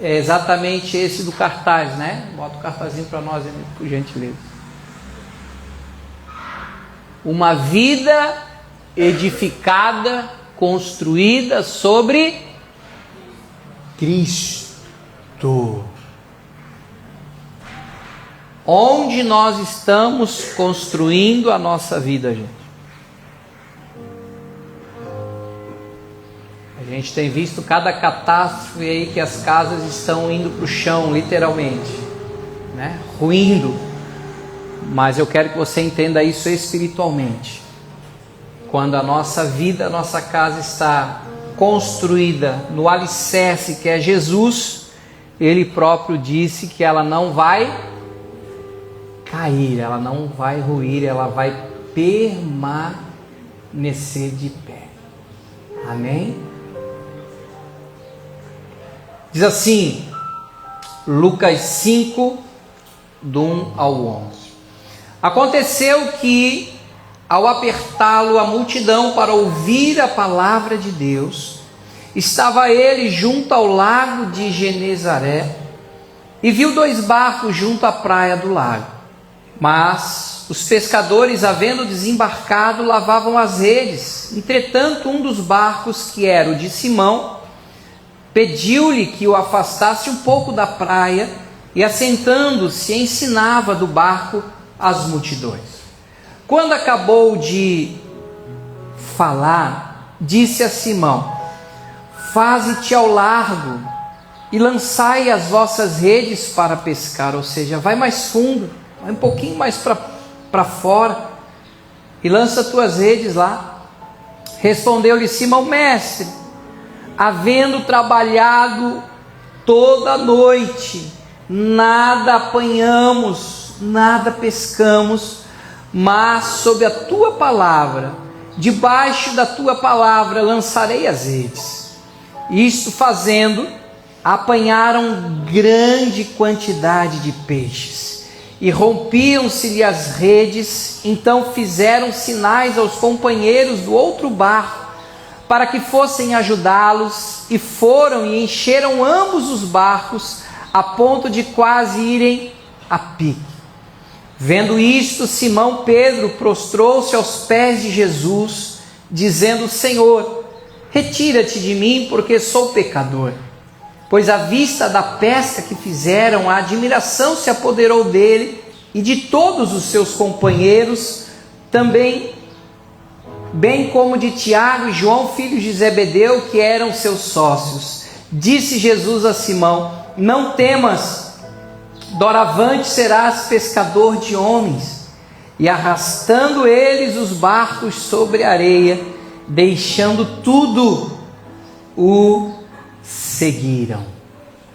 é exatamente esse do cartaz, né? Bota o cartazinho para nós, por gentileza. Uma vida edificada, construída sobre Cristo. Onde nós estamos construindo a nossa vida, gente? A gente tem visto cada catástrofe aí que as casas estão indo para o chão, literalmente, né? Ruindo. Mas eu quero que você entenda isso espiritualmente. Quando a nossa vida, a nossa casa está construída no alicerce que é Jesus, Ele próprio disse que ela não vai cair, ela não vai ruir, ela vai permanecer de pé. Amém? Diz assim, Lucas 5, do 1 ao 11. Aconteceu que, ao apertá-lo a multidão para ouvir a palavra de Deus, estava ele junto ao lago de Genezaré e viu 2 barcos junto à praia do lago. Mas os pescadores, havendo desembarcado, lavavam as redes. Entretanto, um dos barcos, que era o de Simão, pediu-lhe que o afastasse um pouco da praia e, assentando-se, ensinava do barco as multidões. Quando acabou de falar, disse a Simão: faze-te ao largo e lançai as vossas redes para pescar. Ou seja, vai mais fundo, vai um pouquinho mais para fora e lança tuas redes lá. Respondeu-lhe Simão: mestre, havendo trabalhado toda a noite, nada apanhamos, nada pescamos, mas sob a tua palavra, debaixo da tua palavra, lançarei as redes. Isto fazendo, apanharam grande quantidade de peixes, e rompiam-se-lhe as redes. Então fizeram sinais aos companheiros do outro barco, para que fossem ajudá-los, e foram e encheram ambos os barcos, a ponto de quase irem a pique. Vendo isto, Simão Pedro prostrou-se aos pés de Jesus, dizendo: Senhor, retira-te de mim, porque sou pecador. Pois à vista da pesca que fizeram, a admiração se apoderou dele e de todos os seus companheiros, também, bem como de Tiago e João, filhos de Zebedeu, que eram seus sócios. Disse Jesus a Simão: não temas, doravante serás pescador de homens. E arrastando eles os barcos sobre a areia, deixando tudo, o seguiram.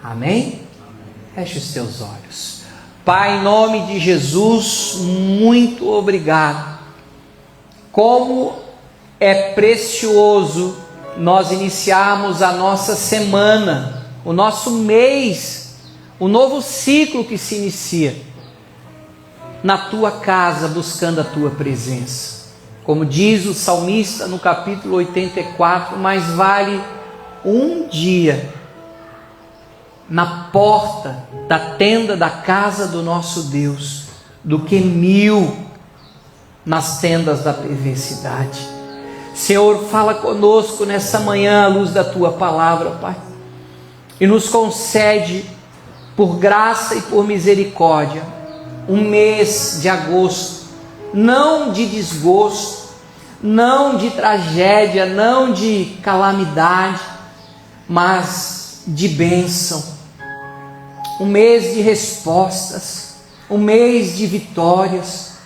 Amém? Feche os teus olhos. Pai, em nome de Jesus, muito obrigado. Como é precioso nós iniciarmos a nossa semana, o nosso mês, o novo ciclo que se inicia na tua casa, buscando a tua presença. Como diz o salmista no capítulo 84, mais vale um dia na porta da tenda da casa do nosso Deus do que 1000 nas tendas da perversidade. Senhor, fala conosco nessa manhã à luz da tua palavra, Pai, e nos concede, por graça e por misericórdia, um mês de agosto, não de desgosto, não de tragédia, não de calamidade, mas de bênção, um mês de respostas, um mês de vitórias,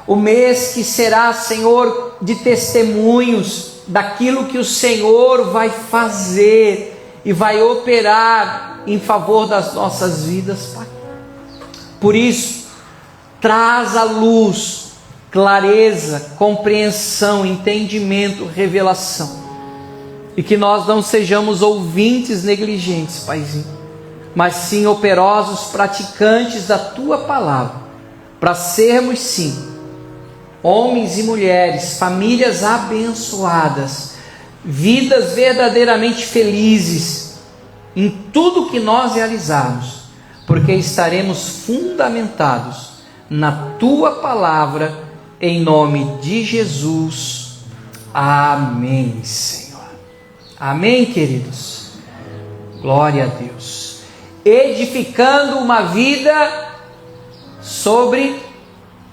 um mês que será, Senhor, de testemunhos daquilo que o Senhor vai fazer e vai operar em favor das nossas vidas, Pai. Por isso, traz à luz clareza, compreensão, entendimento, revelação, e que nós não sejamos ouvintes negligentes, Paizinho, mas sim operosos praticantes da tua palavra, para sermos sim homens e mulheres, famílias abençoadas, vidas verdadeiramente felizes, em tudo que nós realizarmos, porque estaremos fundamentados na Tua palavra, em nome de Jesus. Amém, Senhor. Amém, queridos. Glória a Deus. Edificando uma vida sobre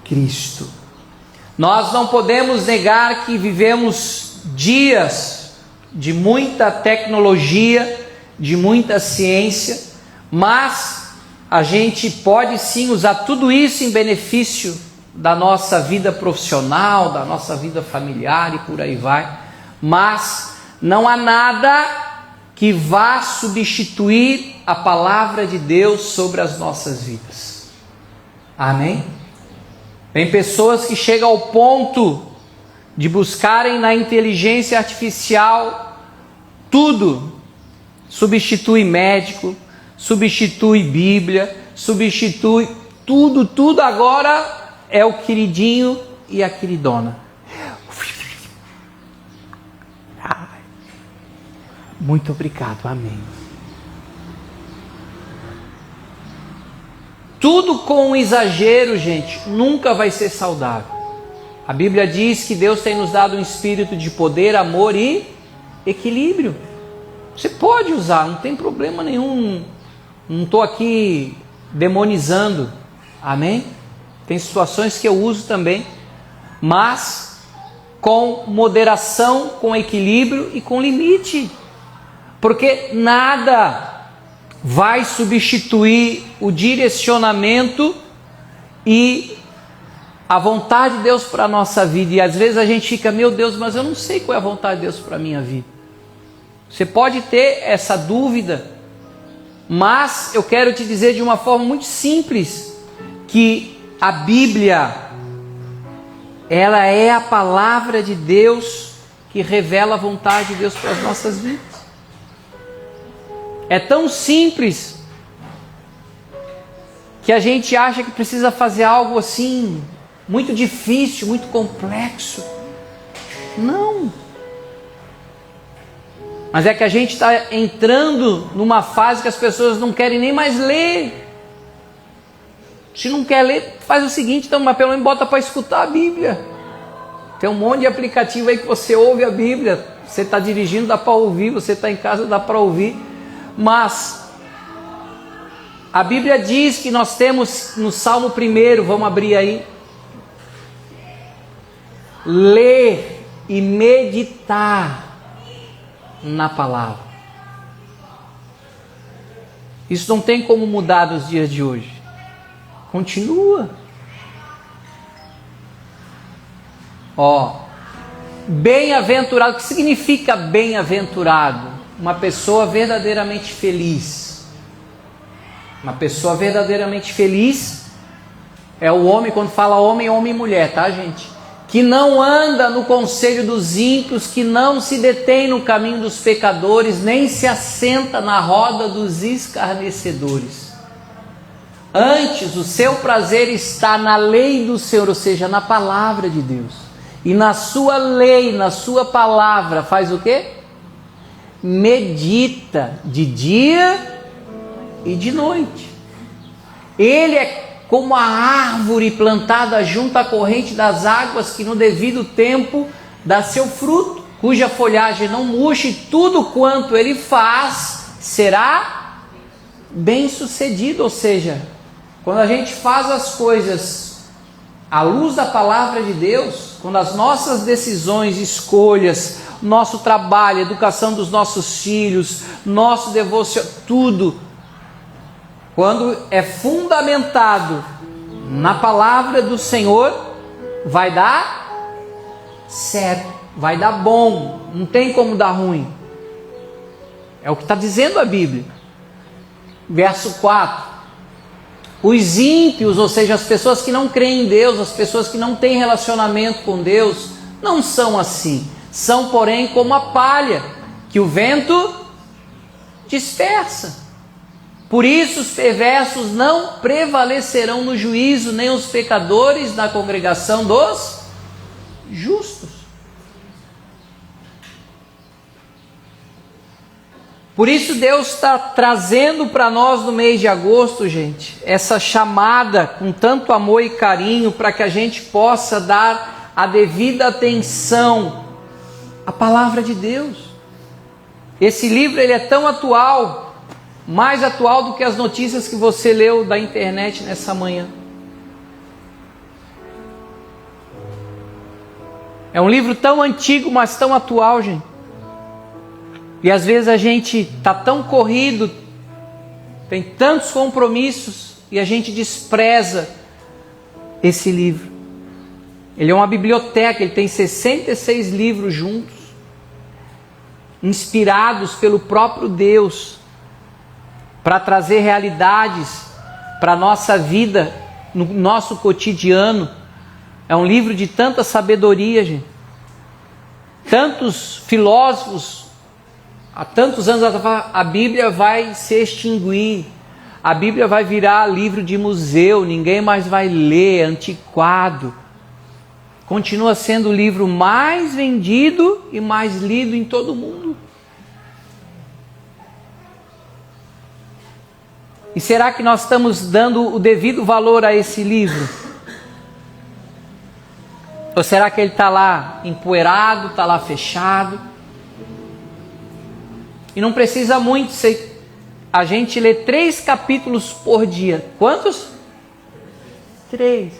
Cristo. Nós não podemos negar que vivemos dias de muita tecnologia, de muita ciência, mas a gente pode sim usar tudo isso em benefício da nossa vida profissional, da nossa vida familiar e por aí vai, mas não há nada que vá substituir a palavra de Deus sobre as nossas vidas. Amém? Tem pessoas que chegam ao ponto de buscarem na inteligência artificial tudo. Substitui médico, substitui Bíblia, substitui tudo agora é o queridinho e a queridona. Muito obrigado, amém. Tudo com exagero, gente, nunca vai ser saudável. A Bíblia diz que Deus tem nos dado um espírito de poder, amor e equilíbrio. Você pode usar, não tem problema nenhum. Não estou aqui demonizando, amém? Tem situações que eu uso também, mas com moderação, com equilíbrio e com limite. Porque nada vai substituir o direcionamento e a vontade de Deus para a nossa vida. E às vezes a gente fica, meu Deus, mas eu não sei qual é a vontade de Deus para a minha vida. Você pode ter essa dúvida, mas eu quero te dizer de uma forma muito simples, que a Bíblia, ela é a palavra de Deus que revela a vontade de Deus para as nossas vidas. É tão simples que a gente acha que precisa fazer algo assim, muito difícil, muito complexo. Não. Mas é que a gente está entrando numa fase que as pessoas não querem nem mais ler. Se não quer ler, faz o seguinte, então, mas pelo menos bota para escutar a Bíblia. Tem um monte de aplicativo aí que você ouve a Bíblia. Você está dirigindo, dá para ouvir. Você está em casa, dá para ouvir. Mas a Bíblia diz que nós temos no Salmo 1, vamos abrir aí, ler e meditar na palavra. Isso não tem como mudar nos dias de hoje. Continua. Bem-aventurado. O que significa bem-aventurado? Uma pessoa verdadeiramente feliz. Uma pessoa verdadeiramente feliz é o homem, quando fala homem, homem e mulher, tá, gente? Que não anda no conselho dos ímpios, que não se detém no caminho dos pecadores, nem se assenta na roda dos escarnecedores. Antes, o seu prazer está na lei do Senhor, ou seja, na palavra de Deus. E na sua lei, na sua palavra, faz o quê? Medita de dia e de noite. Ele é como a árvore plantada junto à corrente das águas, que no devido tempo dá seu fruto, cuja folhagem não murcha, e tudo quanto ele faz será bem sucedido. Ou seja, quando a gente faz as coisas à luz da palavra de Deus, quando as nossas decisões, escolhas, nosso trabalho, educação dos nossos filhos, nosso devoção, tudo, quando é fundamentado na palavra do Senhor, vai dar certo, vai dar bom, não tem como dar ruim. É o que está dizendo a Bíblia. Verso 4. Os ímpios, ou seja, as pessoas que não creem em Deus, as pessoas que não têm relacionamento com Deus, não são assim. São, porém, como a palha que o vento dispersa. Por isso os perversos não prevalecerão no juízo, nem os pecadores na congregação dos justos. Por isso Deus está trazendo para nós no mês de agosto, gente, essa chamada com tanto amor e carinho para que a gente possa dar a devida atenção à palavra de Deus. Esse livro ele é tão atual, mais atual do que as notícias que você leu da internet nessa manhã. É um livro tão antigo, mas tão atual, gente. E às vezes a gente está tão corrido, tem tantos compromissos, e a gente despreza esse livro. Ele é uma biblioteca, ele tem 66 livros juntos, inspirados pelo próprio Deus, para trazer realidades para a nossa vida, no nosso cotidiano. É um livro de tanta sabedoria, gente. Tantos filósofos, há tantos anos a Bíblia vai se extinguir, a Bíblia vai virar livro de museu, ninguém mais vai ler, antiquado. Continua sendo o livro mais vendido e mais lido em todo o mundo. E será que nós estamos dando o devido valor a esse livro? Ou será que ele está lá empoeirado, está lá fechado? E não precisa muito ser. A gente lê 3 capítulos por dia. Quantos? 3.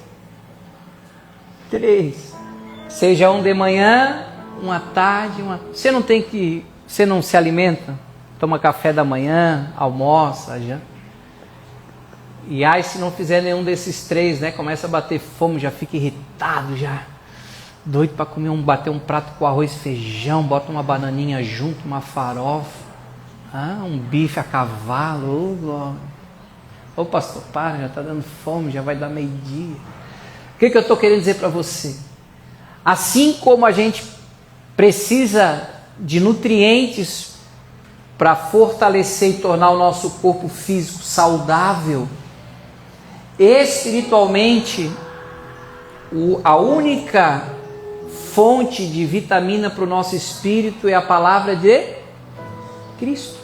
Seja um de manhã, um à tarde, Você não tem que. Você não se alimenta? Toma café da manhã, almoça, já. E aí se não fizer nenhum desses 3, né? Começa a bater fome, já fica irritado, já. Doido para comer bater um prato com arroz e feijão, bota uma bananinha junto, uma farofa. Um bife a cavalo. Ô pastor, para, já está dando fome, já vai dar meio-dia. O que eu estou querendo dizer para você? Assim como a gente precisa de nutrientes para fortalecer e tornar o nosso corpo físico saudável, espiritualmente, a única fonte de vitamina para o nosso espírito é a palavra de Cristo.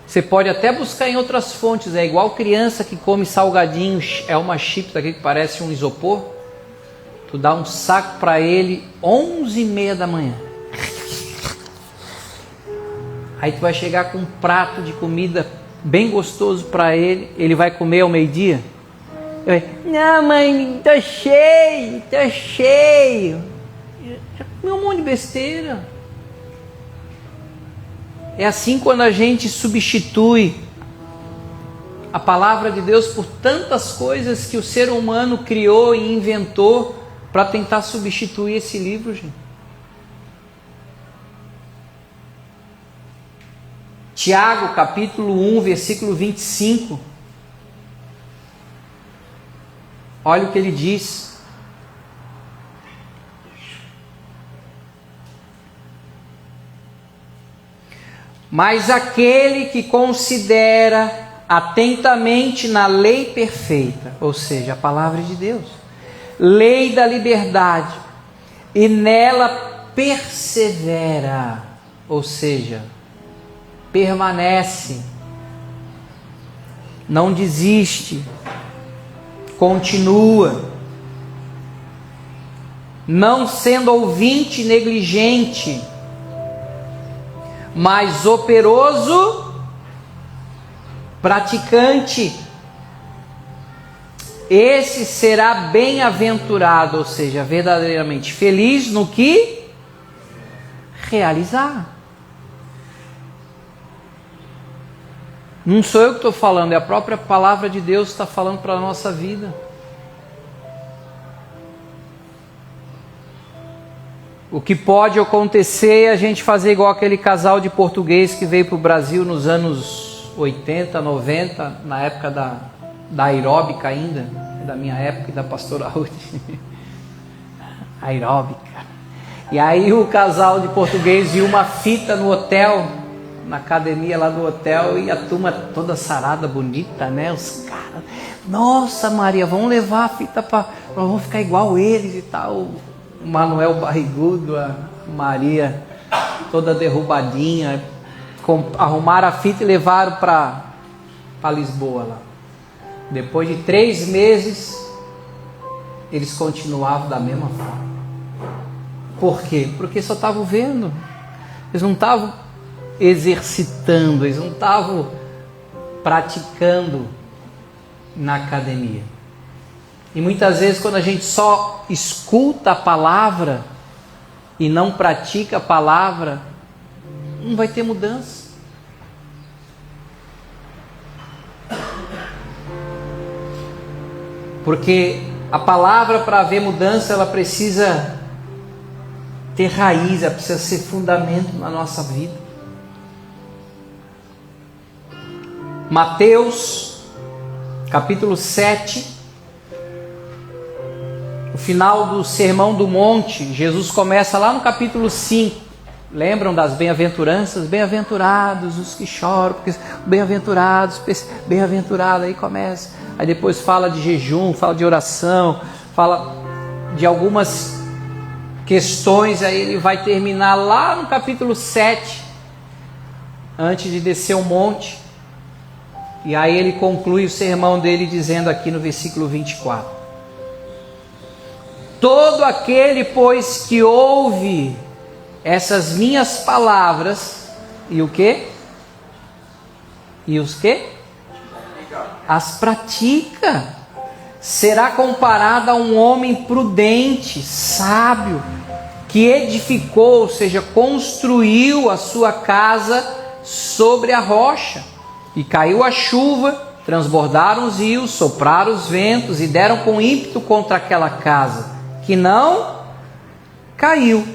Você pode até buscar em outras fontes, é igual criança que come salgadinhos, é uma chips aqui que parece um isopor. Tu dá um saco para ele 11h30 da manhã. Aí tu vai chegar com um prato de comida bem gostoso para ele, ele vai comer ao meio-dia. Não, mãe, tô cheio. Já comeu um monte de besteira. É assim quando a gente substitui a palavra de Deus por tantas coisas que o ser humano criou e inventou para tentar substituir esse livro, gente. Tiago, capítulo 1, versículo 25. Olha o que ele diz. Mas aquele que considera atentamente na lei perfeita, ou seja, a palavra de Deus, lei da liberdade, e nela persevera, ou seja, permanece, não desiste, continua, não sendo ouvinte negligente, mas operoso, praticante, esse será bem-aventurado, ou seja, verdadeiramente feliz no que realizar. Não sou eu que estou falando, é a própria palavra de Deus que está falando para a nossa vida. O que pode acontecer é a gente fazer igual aquele casal de português que veio para o Brasil nos anos 80, 90, na época da aeróbica ainda, da minha época e da pastora Ruth. Aeróbica. E aí o casal de português viu uma fita no hotel, na academia lá do hotel, e a turma toda sarada, bonita, né? Os caras, nossa Maria, vamos levar a fita para... Vamos ficar igual eles e tal. O Manuel barrigudo, a Maria toda derrubadinha, arrumaram a fita e levaram para Lisboa lá. Depois de 3 meses, eles continuavam da mesma forma. Por quê? Porque só estavam vendo. Eles não estavam exercitando, eles não estavam praticando na academia. E muitas vezes quando a gente só escuta a palavra e não pratica a palavra, não vai ter mudança. Porque a palavra, para haver mudança, ela precisa ter raiz, ela precisa ser fundamento na nossa vida. Mateus, capítulo 7, o final do Sermão do Monte. Jesus começa lá no capítulo 5. Lembram das bem-aventuranças? Bem-aventurados os que choram, porque bem-aventurados, bem-aventurado, aí começa. Aí depois fala de jejum, fala de oração, fala de algumas questões, aí ele vai terminar lá no capítulo 7, antes de descer o monte. E aí ele conclui o sermão dele dizendo aqui no versículo 24: todo aquele, pois, que ouve essas minhas palavras, e o quê? E os quê? As pratica, será comparado a um homem prudente, sábio, que edificou, ou seja, construiu a sua casa sobre a rocha. E caiu a chuva, transbordaram os rios, sopraram os ventos e deram com ímpeto contra aquela casa, que não caiu,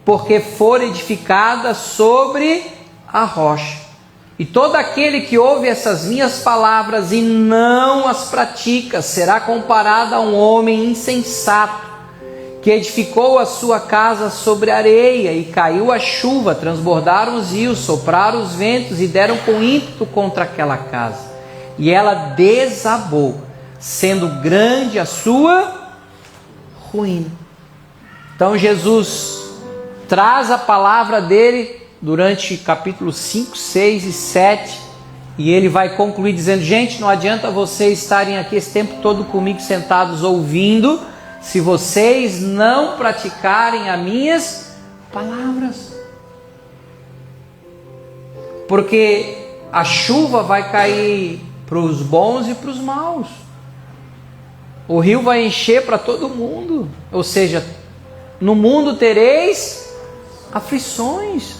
porque fora edificada sobre a rocha. E todo aquele que ouve essas minhas palavras e não as pratica, será comparado a um homem insensato, que edificou a sua casa sobre areia, e caiu a chuva, transbordaram os rios, sopraram os ventos e deram com ímpeto contra aquela casa. E ela desabou, sendo grande a sua ruína. Então Jesus traz a palavra dele durante capítulos 5, 6 e 7, e ele vai concluir dizendo: gente, não adianta vocês estarem aqui esse tempo todo comigo sentados ouvindo, se vocês não praticarem as minhas palavras. Porque a chuva vai cair para os bons e para os maus. O rio vai encher para todo mundo. Ou seja, no mundo tereis aflições.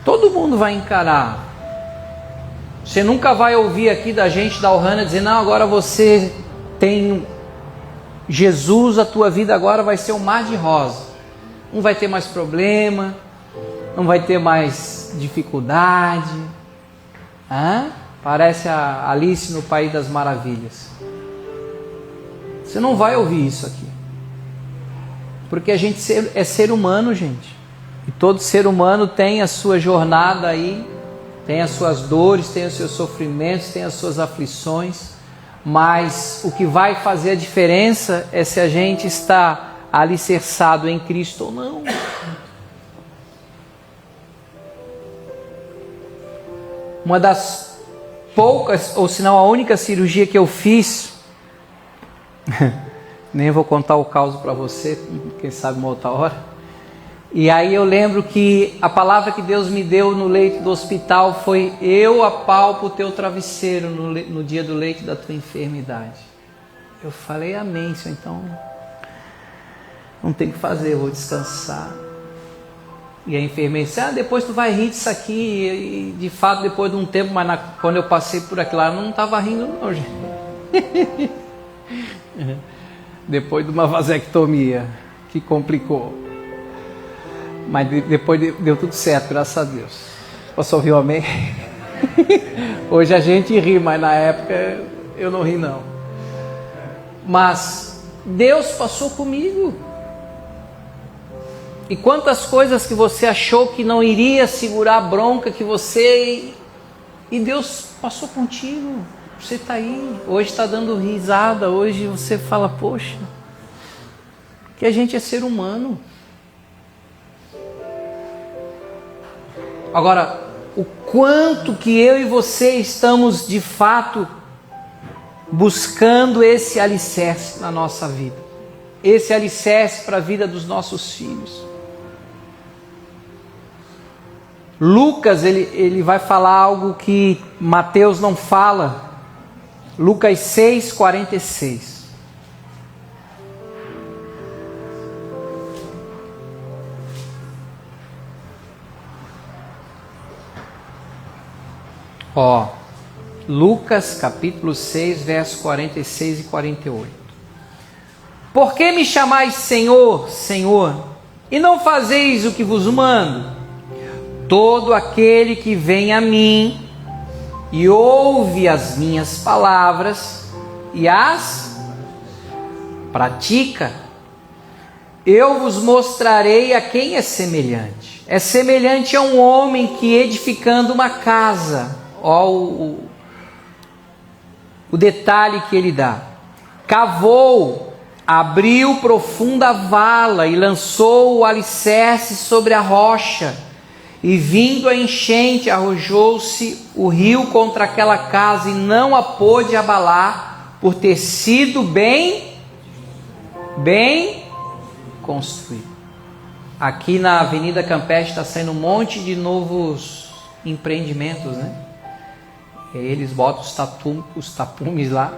Todo mundo vai encarar. Você nunca vai ouvir aqui da gente da Ohana dizer: não, agora você tem Jesus, a tua vida agora vai ser um mar de rosa. Não vai ter mais problema, não vai ter mais dificuldade. Parece a Alice no País das Maravilhas. Você não vai ouvir isso aqui. Porque a gente é ser humano, gente. E todo ser humano tem a sua jornada aí, tem as suas dores, tem os seus sofrimentos, tem as suas aflições. Mas o que vai fazer a diferença é se a gente está alicerçado em Cristo ou não. Uma das poucas, ou se não a única cirurgia que eu fiz, nem vou contar o caso para você, quem sabe uma outra hora. E aí eu lembro que a palavra que Deus me deu no leito do hospital foi: eu apalpo o teu travesseiro no dia do leito da tua enfermidade. Eu falei: amém, Senhor, então não tem o que fazer, eu vou descansar. E a enfermeira disse: depois tu vai rir disso aqui. E de fato, depois de um tempo, mas quando eu passei por aquilo lá, eu não estava rindo não, gente. Depois de uma vasectomia que complicou. Mas depois deu tudo certo, graças a Deus. Posso ouvir um amém? Hoje a gente ri, mas na época eu não ri não. Mas Deus passou comigo. E quantas coisas que você achou que não iria segurar a bronca que você... E Deus passou contigo. Você está aí. Hoje está dando risada. Hoje você fala: poxa, que a gente é ser humano. Agora, o quanto que eu e você estamos de fato buscando esse alicerce na nossa vida, esse alicerce para a vida dos nossos filhos. Lucas, ele vai falar algo que Mateus não fala. Lucas 6:46. Lucas capítulo 6, versos 46 e 48. Por que me chamais Senhor, Senhor, e não fazeis o que vos mando? Todo aquele que vem a mim e ouve as minhas palavras e as pratica, eu vos mostrarei a quem é semelhante. É semelhante a um homem que, edificando uma casa, o detalhe que ele dá, cavou, abriu profunda vala e lançou o alicerce sobre a rocha. E vindo a enchente, arrojou-se o rio contra aquela casa e não a pôde abalar, por ter sido bem construído. Aqui na Avenida Campestre está saindo um monte de novos empreendimentos, né? E eles botam os tapumes lá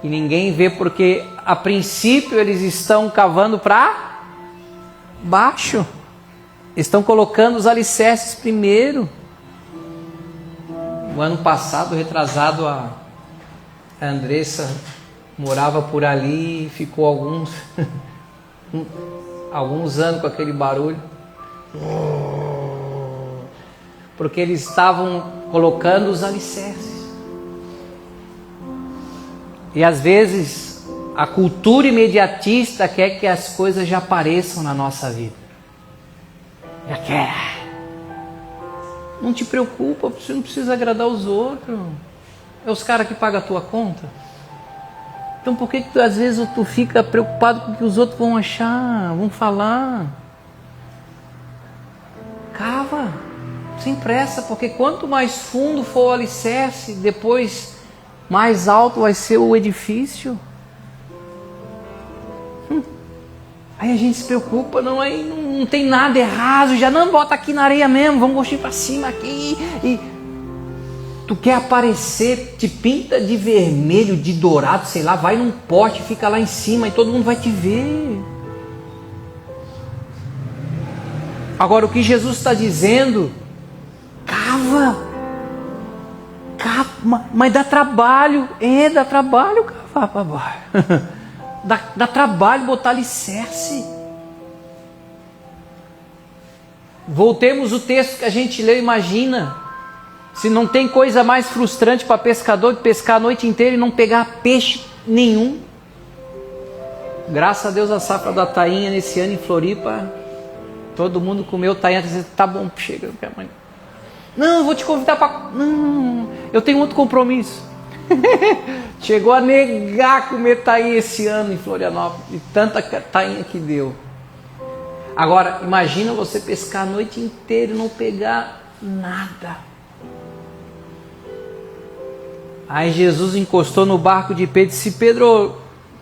e ninguém vê, porque a princípio eles estão cavando para baixo. Estão colocando os alicerces primeiro. O ano passado, retrasado, a Andressa morava por ali e ficou alguns anos com aquele barulho. Porque eles estavam colocando os alicerces. E às vezes a cultura imediatista quer que as coisas já apareçam na nossa vida. Já quer. Não te preocupa, você não precisa agradar os outros. É os caras que pagam a tua conta. Então por que às vezes tu fica preocupado com o que os outros vão achar, vão falar? Cava, sem pressa, porque quanto mais fundo for o alicerce, depois mais alto vai ser o edifício. Aí a gente se preocupa, aí não tem nada errado, já não, bota aqui na areia mesmo, vamos construir para cima aqui. E tu quer aparecer, te pinta de vermelho, de dourado, sei lá, vai num pote, fica lá em cima e todo mundo vai te ver. Agora o que Jesus está dizendo, cava, mas dá trabalho, dá trabalho cavar para baixo. Dá trabalho botar alicerce. Voltemos o texto que a gente leu. Imagina se não tem coisa mais frustrante para pescador que pescar a noite inteira e não pegar peixe nenhum. Graças a Deus a safra da tainha nesse ano em Floripa, todo mundo comeu tainha. Tá bom, chega. Não, eu vou te convidar para... Não, eu tenho outro compromisso. Chegou a negar comer tainha esse ano em Florianópolis, e tanta tainha que deu. Agora, imagina você pescar a noite inteira e não pegar nada. Aí Jesus encostou no barco de Pedro e disse: Pedro,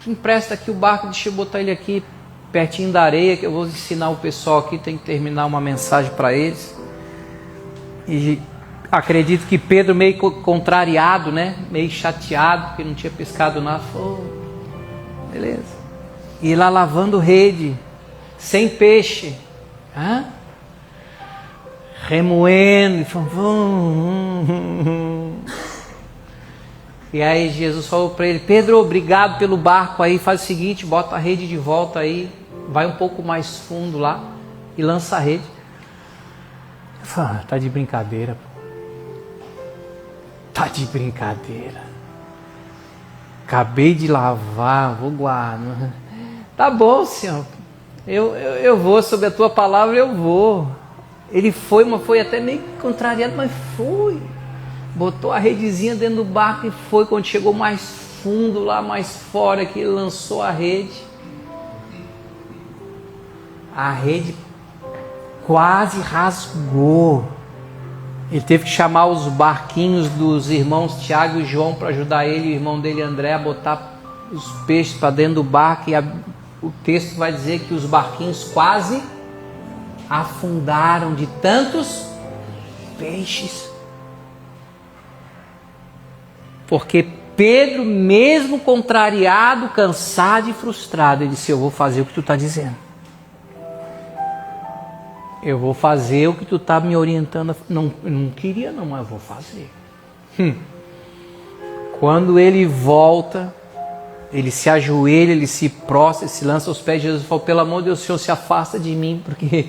empresta aqui o barco, deixa eu botar ele aqui pertinho da areia, que eu vou ensinar o pessoal aqui, tem que terminar uma mensagem para eles. E acredito que Pedro, meio contrariado, né? Meio chateado, porque não tinha pescado nada, falou: beleza. E lá lavando rede, sem peixe, remoendo, e aí Jesus falou para ele: Pedro, obrigado pelo barco aí, faz o seguinte, bota a rede de volta aí, vai um pouco mais fundo lá e lança a rede. Eu falei: tá de brincadeira, pô. Tá de brincadeira. Acabei de lavar, vou guardar. Tá bom, Senhor. Eu vou, sobre a tua palavra eu vou. Ele foi, mas foi até meio contrariado, mas foi. Botou a redezinha dentro do barco e foi. Quando chegou mais fundo, lá mais fora, que ele lançou a rede. A rede quase rasgou. Ele teve que chamar os barquinhos dos irmãos Tiago e João para ajudar ele e o irmão dele André a botar os peixes para dentro do barco. E o texto vai dizer que os barquinhos quase afundaram de tantos peixes. Porque Pedro, mesmo contrariado, cansado e frustrado, ele disse: eu vou fazer o que tu está dizendo. Eu vou fazer o que tu está me orientando. Não, eu não queria não, mas eu vou fazer. Quando ele volta, ele se ajoelha, ele se prostra, ele se lança aos pés de Jesus e fala: pelo amor de Deus, o Senhor se afasta de mim, porque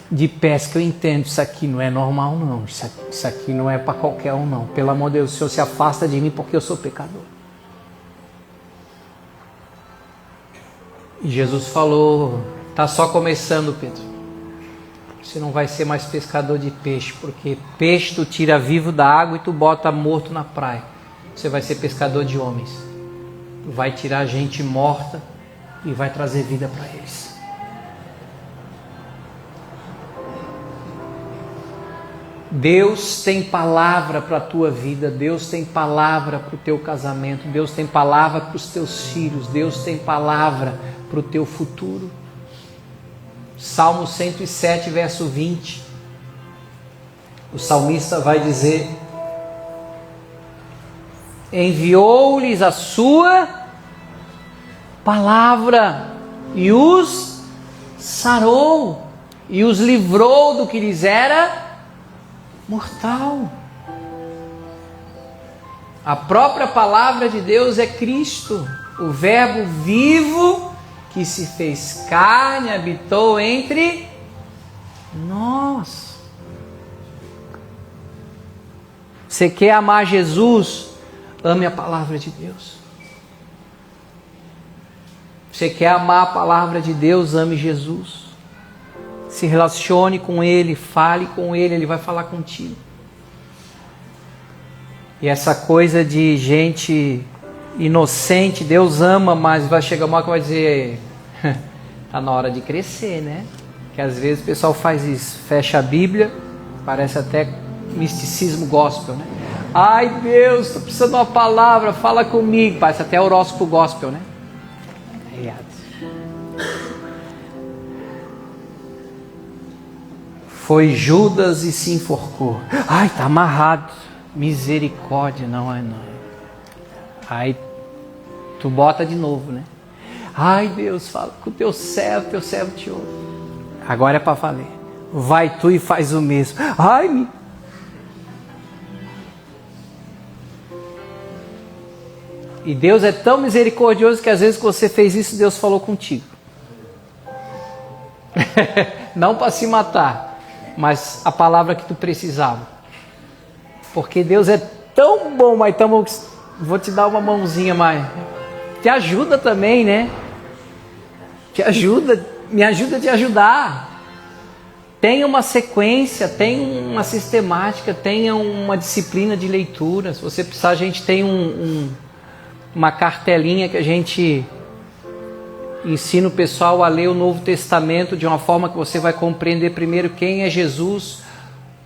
de pesca eu entendo, isso aqui não é normal não, isso aqui não é para qualquer um não. Pelo amor de Deus, o Senhor se afasta de mim porque eu sou pecador. E Jesus falou: está só começando, Pedro. Você não vai ser mais pescador de peixe, porque peixe tu tira vivo da água e tu bota morto na praia. Você vai ser pescador de homens. Tu vai tirar gente morta e vai trazer vida para eles. Deus tem palavra para a tua vida, Deus tem palavra para o teu casamento, Deus tem palavra para os teus filhos, Deus tem palavra para o teu futuro. Salmo 107, verso 20. O salmista vai dizer: enviou-lhes a sua palavra e os sarou e os livrou do que lhes era mortal. A própria palavra de Deus é Cristo, o Verbo vivo que se fez carne, habitou entre nós. Você quer amar Jesus? Ame a palavra de Deus. Você quer amar a palavra de Deus? Ame Jesus. Se relacione com Ele, fale com Ele, Ele vai falar contigo. E essa coisa de gente inocente, Deus ama, mas vai chegar uma hora que vai dizer: está na hora de crescer, né? Que às vezes o pessoal faz isso, fecha a Bíblia, parece até misticismo gospel, né? Ai Deus, estou precisando de uma palavra, fala comigo, parece até horóscopo gospel, né? Foi Judas e se enforcou. Ai, está amarrado. Misericórdia, não é não. Aí tu bota de novo, né? Ai Deus, fala com o teu servo te ouve. Agora é para valer. Vai tu e faz o mesmo. Ai, e Deus é tão misericordioso que às vezes que você fez isso, Deus falou contigo. Não para se matar, mas a palavra que tu precisava. Porque Deus é tão bom, mas tão bom que vou te dar uma mãozinha mais. Te ajuda também, né? Te ajuda, me ajuda a te ajudar. Tenha uma sequência, tenha uma sistemática, tenha uma disciplina de leitura. Se você precisar, a gente tem uma cartelinha que a gente ensina o pessoal a ler o Novo Testamento de uma forma que você vai compreender primeiro quem é Jesus,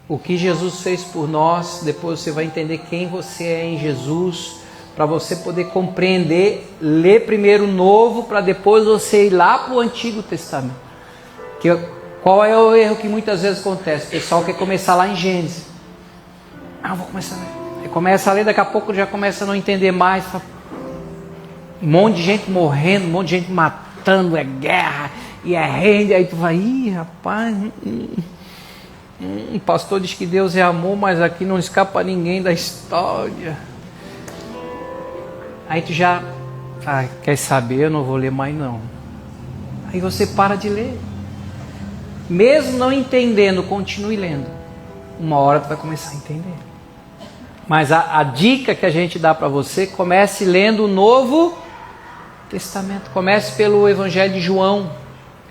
o que Jesus fez por nós, depois você vai entender quem você é em Jesus, para você poder compreender, ler primeiro o Novo, para depois você ir lá para o Antigo Testamento. Qual é o erro que muitas vezes acontece? O pessoal quer começar lá em Gênesis. Vou começar a ler. Aí começa a ler, daqui a pouco já começa a não entender mais. Um monte de gente morrendo, um monte de gente matando, é guerra, e é rende. Aí tu vai, rapaz, o pastor diz que Deus é amor, mas aqui não escapa ninguém da história. Aí tu já, quer saber, eu não vou ler mais não. Aí você para de ler. Mesmo não entendendo, continue lendo. Uma hora tu vai começar a entender. Mas a dica que a gente dá para você, comece lendo o Novo Testamento. Comece pelo Evangelho de João.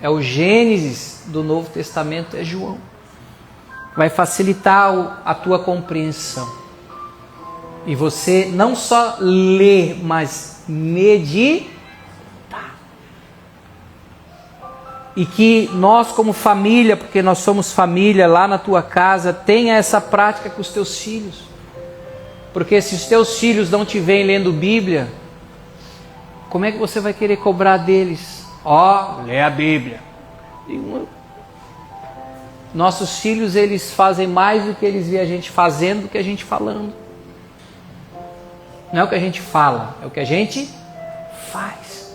É o Gênesis do Novo Testamento, é João. Vai facilitar a tua compreensão. E você não só ler, mas meditar. E que nós como família, porque nós somos família lá na tua casa, tenha essa prática com os teus filhos. Porque se os teus filhos não te veem lendo Bíblia, como é que você vai querer cobrar deles? Lê a Bíblia. Nossos filhos, eles fazem mais do que eles veem a gente fazendo do que a gente falando. Não é o que a gente fala, é o que a gente faz.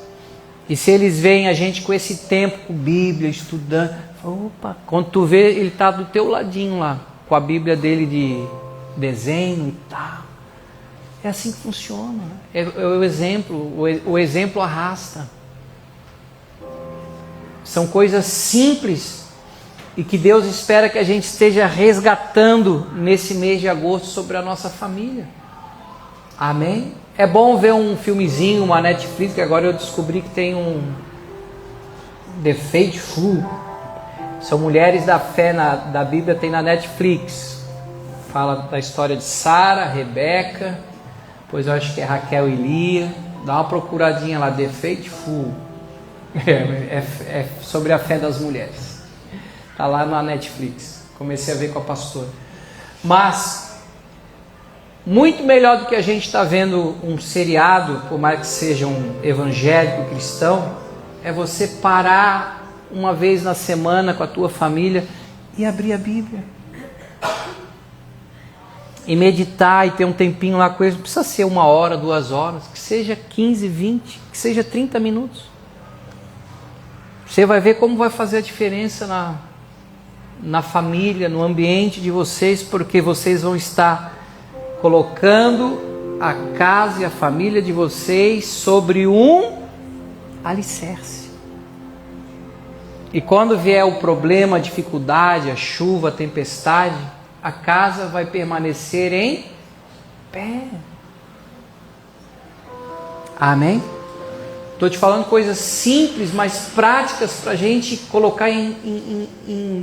E se eles veem a gente com esse tempo, com Bíblia, estudando, opa, quando tu vê, ele está do teu ladinho lá, com a Bíblia dele de desenho e tal. É assim que funciona. É o exemplo, o exemplo arrasta. São coisas simples e que Deus espera que a gente esteja resgatando nesse mês de agosto sobre a nossa família. Amém? É bom ver um filmezinho, uma Netflix, que agora eu descobri que tem um The Faithful. São mulheres da fé da Bíblia, tem na Netflix. Fala da história de Sara, Rebeca, depois eu acho que é Raquel e Lia. Dá uma procuradinha lá, The Faithful. É sobre a fé das mulheres. Está lá na Netflix. Comecei a ver com a pastora. Mas muito melhor do que a gente está vendo um seriado, por mais que seja um evangélico cristão, é você parar uma vez na semana com a tua família e abrir a Bíblia. E meditar e ter um tempinho lá com eles. Não precisa ser 1 hora, 2 horas, que seja 15, 20, que seja 30 minutos. Você vai ver como vai fazer a diferença na família, no ambiente de vocês, porque vocês vão estar colocando a casa e a família de vocês sobre um alicerce. E quando vier o problema, a dificuldade, a chuva, a tempestade, a casa vai permanecer em pé. Amém? Estou te falando coisas simples, mas práticas para a gente colocar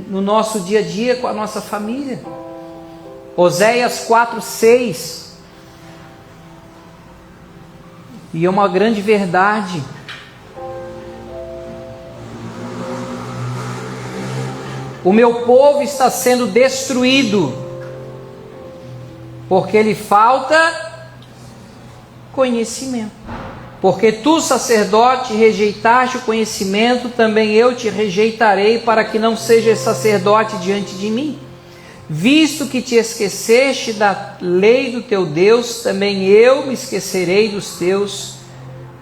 no nosso dia a dia com a nossa família. Oséias 4:6. E é uma grande verdade. O meu povo está sendo destruído, porque lhe falta conhecimento. Porque tu, sacerdote, rejeitaste o conhecimento, também eu te rejeitarei, para que não sejas sacerdote diante de mim. Visto que te esqueceste da lei do teu Deus, também eu me esquecerei dos teus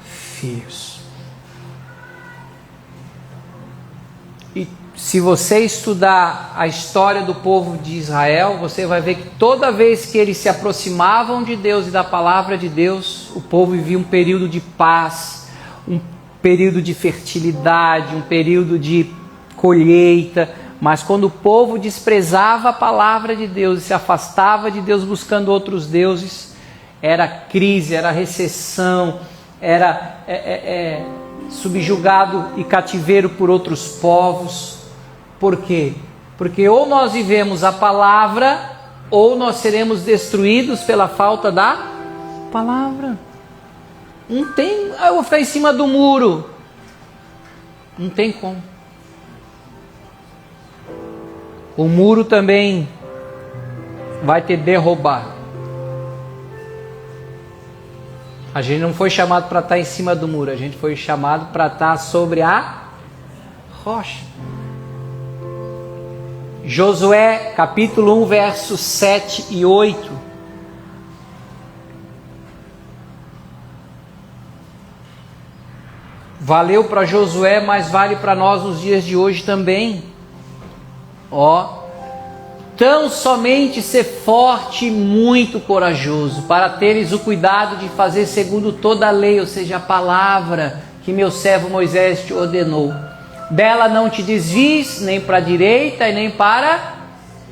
filhos. E se você estudar a história do povo de Israel, você vai ver que toda vez que eles se aproximavam de Deus e da palavra de Deus, o povo vivia um período de paz, um período de fertilidade, um período de colheita. Mas quando o povo desprezava a palavra de Deus e se afastava de Deus buscando outros deuses, era crise, era recessão, era subjugado e cativeiro por outros povos. Por quê? Porque ou nós vivemos a palavra, ou nós seremos destruídos pela falta da palavra. Não tem, eu vou ficar em cima do muro. Não tem como. O muro também vai te derrubar. A gente não foi chamado para estar em cima do muro, a gente foi chamado para estar sobre a rocha. Josué capítulo 1, versos 7 e 8. Valeu para Josué, mas vale para nós nos dias de hoje também. Tão somente ser forte e muito corajoso, para teres o cuidado de fazer segundo toda a lei, ou seja, a palavra que meu servo Moisés te ordenou. Dela não te desvies, nem para a direita e nem para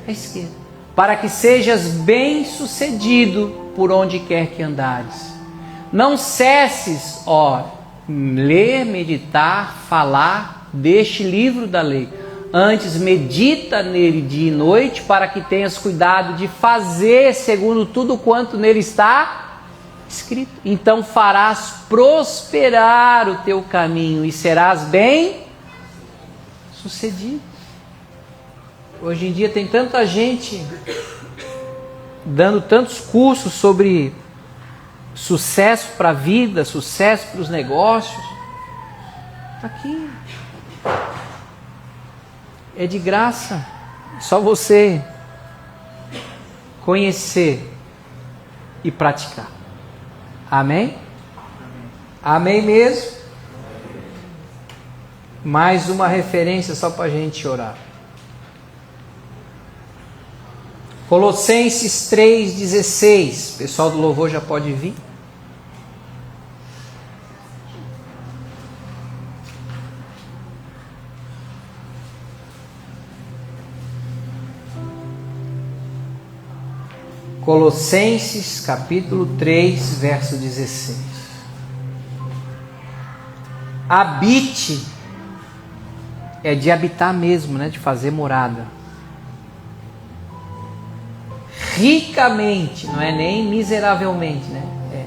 a esquerda, para que sejas bem sucedido por onde quer que andares. Não cesses, ler, meditar, falar deste livro da lei. Antes medita nele dia e noite, para que tenhas cuidado de fazer segundo tudo quanto nele está escrito. Então farás prosperar o teu caminho e serás bem sucedidos. Hoje em dia tem tanta gente dando tantos cursos sobre sucesso para a vida, sucesso para os negócios. Está aqui. É de graça. Só você conhecer e praticar. Amém? Amém mesmo? Mais uma referência só para a gente orar. Colossenses 3,16. Pessoal do louvor já pode vir. Colossenses capítulo 3, verso 16. Habite é de habitar mesmo, né? De fazer morada. Ricamente, não é nem miseravelmente, né? É.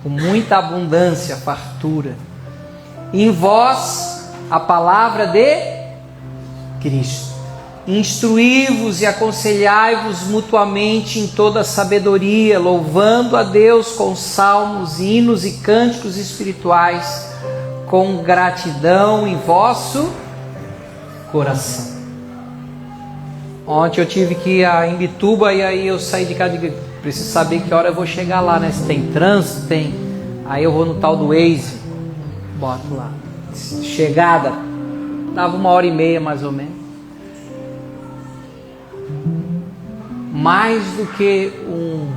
Com muita abundância, fartura. Em vós a palavra de Cristo. Instruí-vos e aconselhai-vos mutuamente em toda sabedoria, louvando a Deus com salmos, hinos e cânticos espirituais, com gratidão em vosso coração. Ontem eu tive que ir a Imbituba e aí eu saí de casa e digo, preciso saber que hora eu vou chegar lá, né? Se tem trânsito, tem. Aí eu vou no tal do Waze, boto lá. Chegada, dava 1h30 mais ou menos. Mais do que um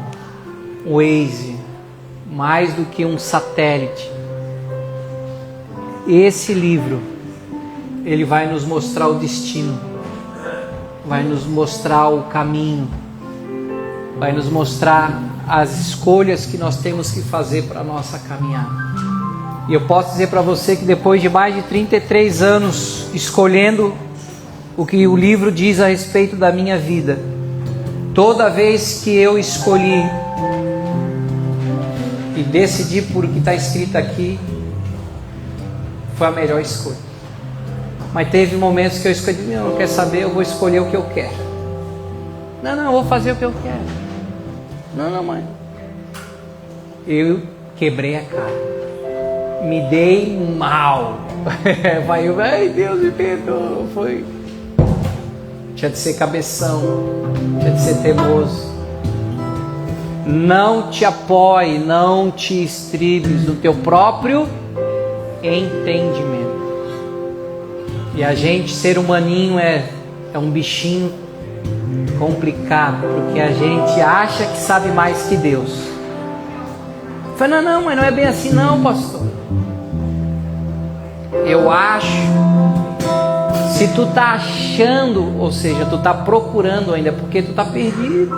Waze, mais do que um satélite, esse livro, ele vai nos mostrar o destino, vai nos mostrar o caminho, vai nos mostrar as escolhas que nós temos que fazer para a nossa caminhada. E eu posso dizer para você que depois de mais de 33 anos escolhendo o que o livro diz a respeito da minha vida, toda vez que eu escolhi e decidi por o que está escrito aqui, foi a melhor escolha. Mas teve momentos que eu escolhi, não quer saber, eu vou escolher o que eu quero. Não, eu vou fazer o que eu quero. Não, mãe. Eu quebrei a cara. Me dei mal. Ai, Deus me perdoa. Foi. Tinha de ser cabeção, tinha de ser teimoso. Não te apoie, não te estribes no teu próprio entendimento. E a gente, ser humaninho, é um bichinho complicado, porque a gente acha que sabe mais que Deus. Fala, não, mas não é bem assim não, pastor. Eu acho. Se tu tá achando, ou seja, tu tá procurando ainda, porque tu tá perdido.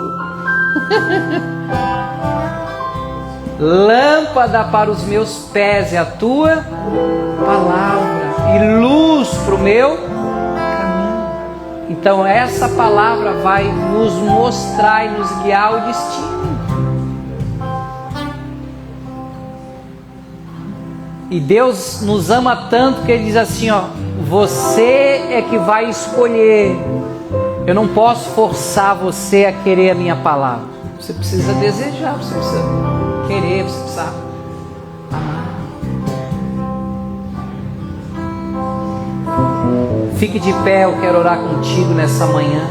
Lâmpada para os meus pés é a tua palavra e luz para o meu caminho. Então essa palavra vai nos mostrar e nos guiar o destino. E Deus nos ama tanto que Ele diz assim, ó, você é que vai escolher. Eu não posso forçar você a querer a minha palavra. Você precisa desejar, você precisa querer, você precisa amar. Fique de pé, eu quero orar contigo nessa manhã.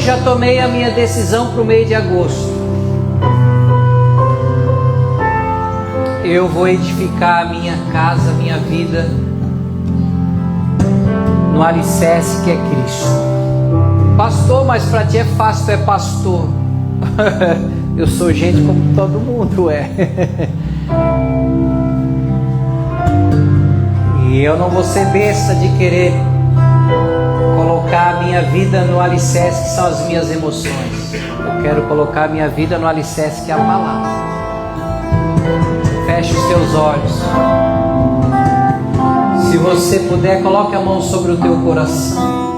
Já tomei a minha decisão para o mês de agosto. Eu vou edificar a minha casa, a minha vida no alicerce que é Cristo. Pastor, mas para ti é fácil, tu é pastor. Eu sou gente como todo mundo é. E eu não vou ser besta de querer colocar a minha vida no alicerce que são as minhas emoções. Eu quero colocar a minha vida no alicerce que é a palavra. Feche os teus olhos. Se você puder, coloque a mão sobre o teu coração.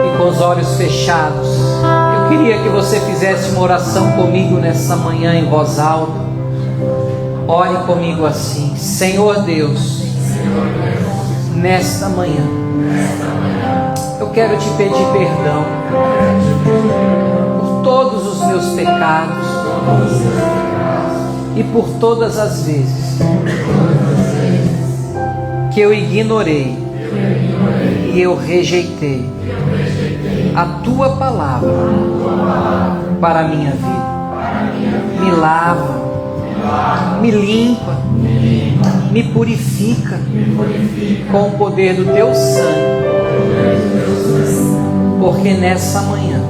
E com os olhos fechados, eu queria que você fizesse uma oração comigo nessa manhã em voz alta. Ore comigo assim: Senhor Deus, nesta manhã, eu quero te pedir perdão por todos os meus pecados e por todas as vezes que eu ignorei e eu rejeitei a tua palavra para a minha vida. Me lava, me limpa, me purifica com o poder do teu sangue, porque nessa manhã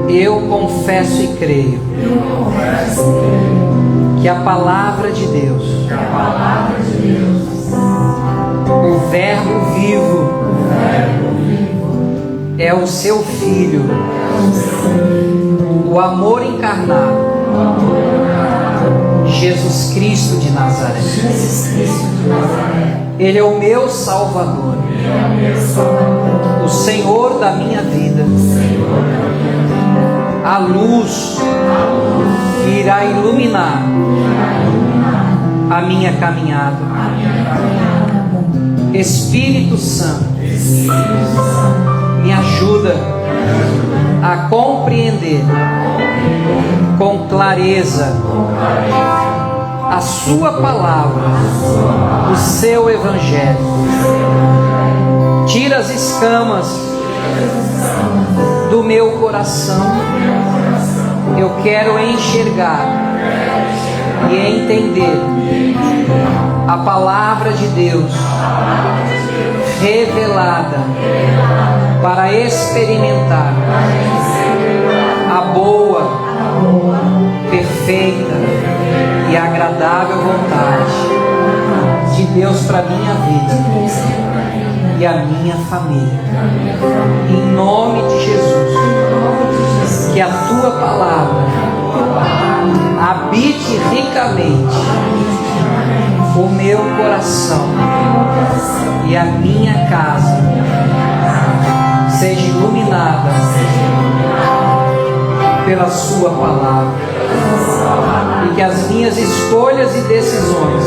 eu confesso e creio que a palavra de Deus, o Verbo vivo, é o seu Filho, o amor encarnado, Jesus Cristo de Nazaré. Ele é o meu Salvador, o Senhor da minha vida, a luz que irá iluminar a minha caminhada. Espírito Santo, me ajuda a compreender com clareza a sua palavra, o seu evangelho. Tira as escamas do meu coração. Eu quero enxergar e entender a palavra de Deus revelada para experimentar a boa, perfeita e agradável vontade de Deus para a minha vida e a minha família. Em nome de Jesus, que a tua palavra habite ricamente o meu coração e a minha casa seja iluminada pela sua palavra, e que as minhas escolhas e decisões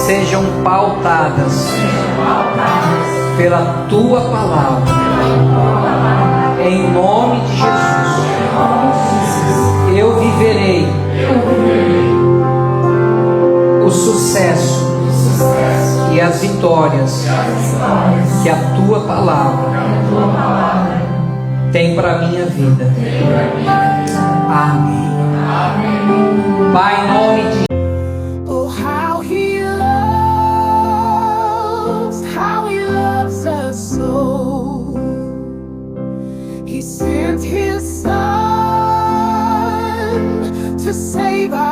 sejam pautadas pela tua palavra. Em nome de Jesus, eu viverei o sucesso e as vitórias que a tua palavra tem para a minha vida. Amém. Pai, em nome de Oh, how he loves us so. He sent his son to save us.